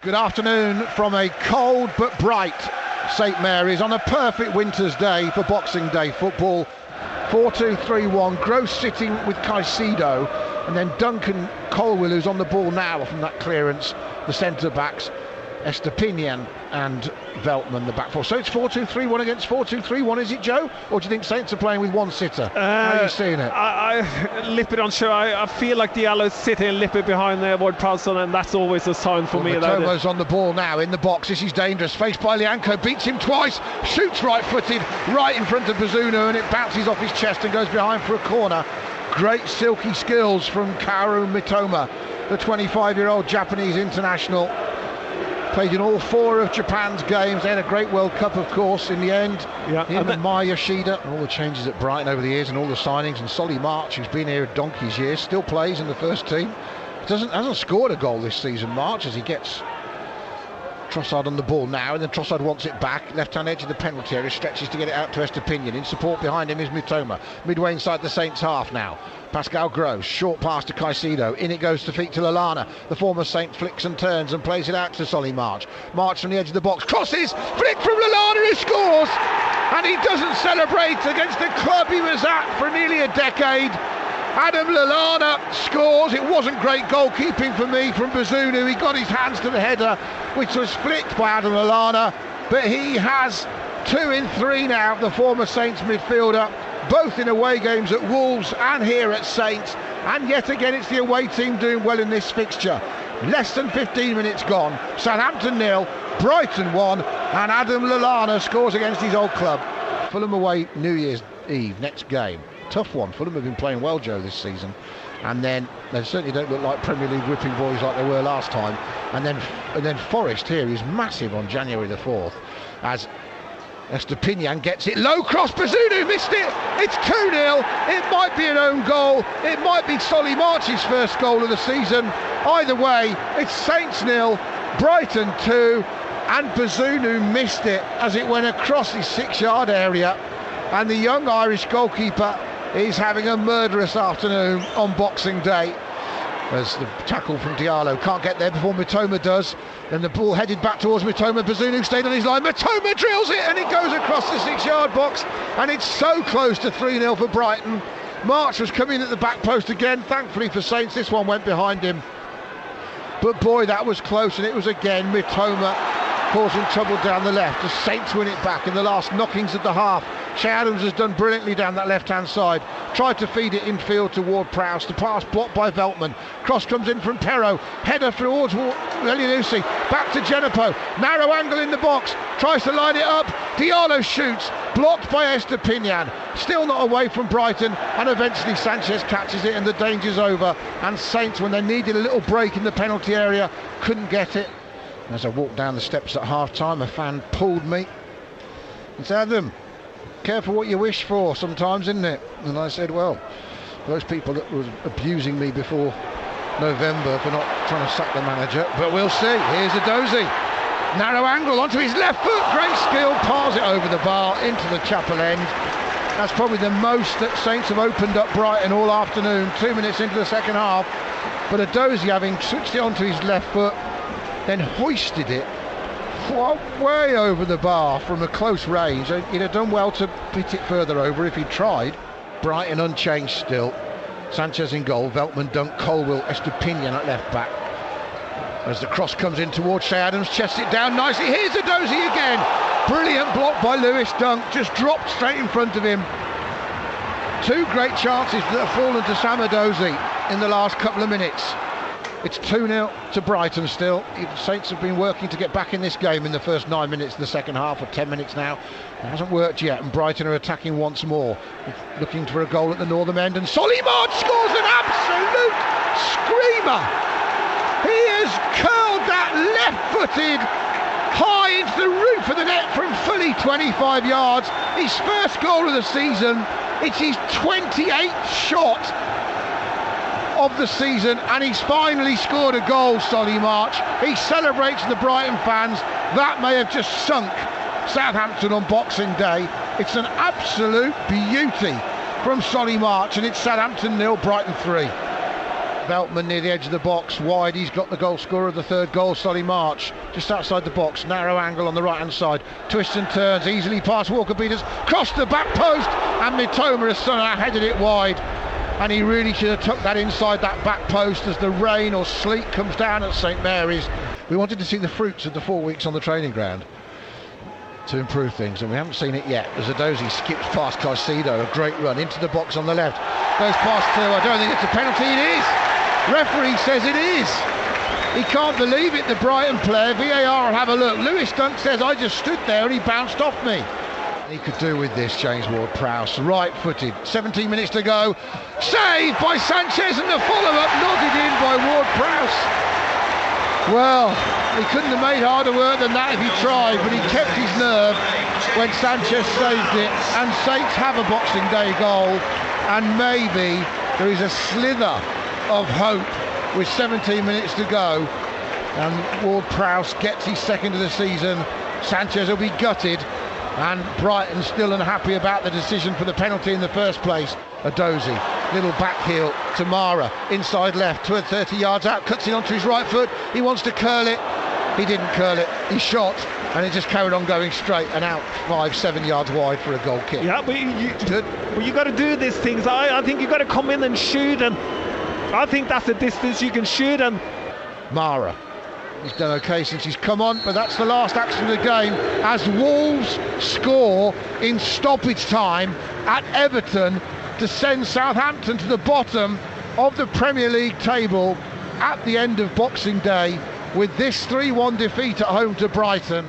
Good afternoon from a cold but bright St Mary's on a perfect winter's day for Boxing Day football. 4-2-3-1, Gross sitting with Caicedo, and then Duncan Colwill, who's on the ball now from that clearance, the centre-backs, Estepinian and Veltman, the back four. So it's 4-2-3-1 against 4-2-3-1, is it, Joe? Or do you think Saints are playing with one sitter? How are you seeing it? I Lippert on show. I feel like Diallo's sitting Lippert behind there, Ward-Prowse, and that's always a sign for me. Mitoma's on the ball now in the box. This is dangerous. Faced by Lianco, beats him twice, shoots right-footed, right in front of Bazunu, and it bounces off his chest and goes behind for a corner. Great silky skills from Kaoru Mitoma, the 25-year-old Japanese international. Played in all four of Japan's games. They had a great World Cup, of course, in the end. Yeah, Him and Mai Yoshida. All the changes at Brighton over the years and all the signings. And Solly March, who's been here a donkey's years, still plays in the first team. Hasn't scored a goal this season, March, as he gets Trossard on the ball now, and then Trossard wants it back. Left-hand edge of the penalty area, stretches to get it out to Estepinian. In support behind him is Mitoma. Midway inside the Saints half now. Pascal Gross, short pass to Caicedo. In it goes to feet to Lallana. The former Saint flicks and turns and plays it out to Solly March. March from the edge of the box, crosses, flick from Lallana, he scores! And he doesn't celebrate against the club he was at for nearly a decade. Adam Lallana scores. It wasn't great goalkeeping for me from Bazunu. He got his hands to the header, which was flicked by Adam Lallana, but he has 2 in 3 now, the former Saints midfielder, both in away games at Wolves and here at Saints, and yet again it's the away team doing well in this fixture. Less than 15 minutes gone, Southampton 0, Brighton 1, and Adam Lallana scores against his old club. Fulham away New Year's Eve, next game. Tough one. Fulham have been playing well, Joe, this season, and then they certainly don't look like Premier League whipping boys like they were last time. And then Forest here is massive on January the 4th as Estepinian gets it low, cross, Bazunu missed it. It's 2-0. It might be an own goal. It might be Solly March's first goal of the season. Either way, it's Saints 0, Brighton 2, and Bazunu missed it as it went across his 6-yard area. And the young Irish goalkeeper is having a murderous afternoon on Boxing Day, as the tackle from Diallo can't get there before Mitoma does. Then the ball headed back towards Mitoma. Bazunu stayed on his line. Mitoma drills it and it goes across the 6-yard box, and it's so close to 3-0 for Brighton. March was coming at the back post again. Thankfully for Saints, this one went behind him, but boy, that was close. And it was again Mitoma causing trouble down the left as Saints win it back in the last knockings of the half. Shea Adams has done brilliantly down that left-hand side. Tried to feed it infield to Ward-Prowse. The pass blocked by Veltman. Cross comes in from Perrault. Header towards Lallana. Back to Genepo. Narrow angle in the box. Tries to line it up. Diallo shoots. Blocked by Estepinian. Still not away from Brighton. And eventually Sanchez catches it and the danger's over. And Saints, when they needed a little break in the penalty area, couldn't get it. As I walked down the steps at half-time, a fan pulled me. It's Adam. Careful what you wish for sometimes, isn't it? And I said, well, those people that were abusing me before November for not trying to sack the manager, but we'll see. Here's a Dozy. Narrow angle onto his left foot, great skill, piles it over the bar into the chapel end. That's probably the most that Saints have opened up Brighton all afternoon, 2 minutes into the second half. But a Dozy, having switched it onto his left foot, then hoisted it way over the bar from a close range. He'd have done well to pit it further over if he'd tried. Brighton unchanged still. Sanchez in goal, Veltman, Dunk, Colwill, Estepinian at left back. As the cross comes in towards Shea Adams, chests it down nicely. Here's a Dozy again. Brilliant block by Lewis Dunk, just dropped straight in front of him. 2 great chances that have fallen to Sam Dozy in the last couple of minutes. It's 2-0 to Brighton still. Saints have been working to get back in this game in the first 9 minutes of the second half, or 10 minutes now. It hasn't worked yet, and Brighton are attacking once more, looking for a goal at the northern end, and Solly March scores an absolute screamer. He has curled that left-footed high into the roof of the net from fully 25 yards. His first goal of the season. It's his 28th shot of the season, and he's finally scored a goal, Solly March. He celebrates the Brighton fans. That may have just sunk Southampton on Boxing Day. It's an absolute beauty from Solly March, and it's Southampton 0, Brighton 3. Veltman near the edge of the box, wide. He's got the goal scorer of the third goal, Solly March, just outside the box, narrow angle on the right hand side, twists and turns, easily past Walker Peters, crossed the back post, and Mitoma has somehow headed it wide, and he really should have took that inside that back post as the rain or sleet comes down at St Mary's. We wanted to see the fruits of the 4 weeks on the training ground to improve things, and we haven't seen it yet. As Adozi skips past Caicedo, a great run into the box on the left, goes past two. I don't think it's a penalty. It is. Referee says it is. He can't believe it, the Brighton player. VAR will have a look. Lewis Dunk says, I just stood there and he bounced off me. He could do with this, James Ward-Prowse, right-footed, 17 minutes to go, saved by Sanchez, and the follow-up nodded in by Ward-Prowse. Well, he couldn't have made harder work than that if he tried, but he kept his nerve when Sanchez saved it, and Saints have a Boxing Day goal, and maybe there is a slither of hope with 17 minutes to go, and Ward-Prowse gets his second of the season. Sanchez will be gutted, and Brighton still unhappy about the decision for the penalty in the first place. Adozi, little back heel to Mara, inside left, 30 yards out, cuts it onto his right foot. He wants to curl it. He didn't curl it. He shot, and it just carried on going straight and out 5-7 yards wide for a goal kick. Yeah, but you got to do these things. I think you got to come in and shoot, and I think that's the distance you can shoot. And Mara, he's done okay since he's come on, but that's the last action of the game as Wolves score in stoppage time at Everton to send Southampton to the bottom of the Premier League table at the end of Boxing Day with this 3-1 defeat at home to Brighton.